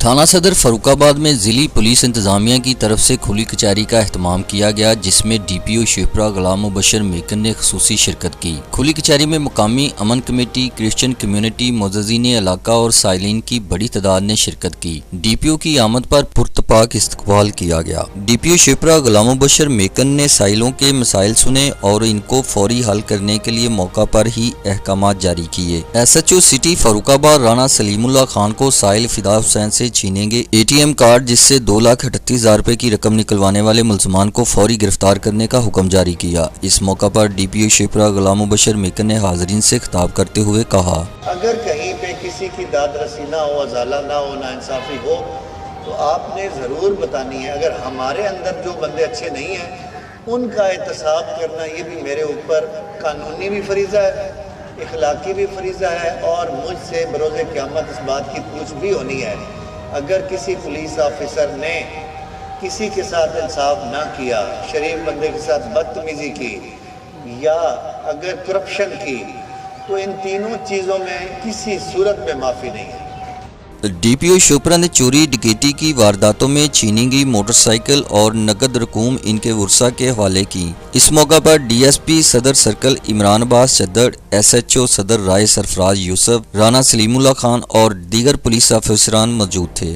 थाना सदर फरुखाबाद में जिली पुलिस इंतजामिया की तरफ से खुली कचहरी का एहतमाम किया गया, जिसमें डीपीओ शिवपुरा गुलाम मुबशर मेकन ने खुसूसी शिरकत की। खुली कचहरी में मुकामी अमन कमेटी, क्रिश्चियन कम्युनिटी, मोअज़्ज़िनीन इलाका और साइलिन की बड़ी तादाद ने शिरकत की। डीपीओ की आमद पर पुरतपाक इस्तकबाल किया गया। डीपीओ शिवपुरा गुलाम मुबशर मेकन ने साइलों के मसाइल सुने और इनको फौरी हल करने के लिए मौका पर ही अहकामात जारी किए। SHO सिटी फरुखाबाद राणा सलीमुल्लाह खान को साइल फिदा हुसैन से छीनेंगे ATM कार्ड, जिससे 2,38,000 रुपए की रकम निकलवाने वाले मुल्ज़मान को फौरी गिरफ्तार करने का हुक्म जारी किया। इस मौका पर डीपीओ शिवपुरा गुलाम मुबशर मेकन ने हाज़रीन से खिताब करते हुए कहा, अगर कहीं पे किसी की दादरसी ना हो, अजाला ना हो, नाइंसाफ़ी हो तो आपने ज़रूर बतानी है। अगर हमारे अंदर जो बंदे अच्छे नहीं हैं उनका एहतसाब करना ये भी मेरे ऊपर कानूनी भी फरीज़ा है, इखलाकी भी फरीज़ा है और मुझसे बरोज़े क़यामत इस बात की पूछ भी होनी है। अगर किसी पुलिस ऑफिसर ने किसी के साथ इंसाफ ना किया, शरीफ बंदे के साथ बदतमीज़ी की या अगर करप्शन की, तो इन तीनों चीज़ों में किसी सूरत में माफ़ी नहीं है। डीपीओ शिवपुरा ने चोरी डकैती की वारदातों में छीनी गई मोटरसाइकिल और नकद रकूम इनके वर्सा के हवाले की। इस मौका पर DSP सदर सर्कल इमरान अब्बास चद्दड़, SHO सदर राय सरफराज यूसुफ, राणा सलीमुल्लाह खान और दीगर पुलिस अफसरान मौजूद थे।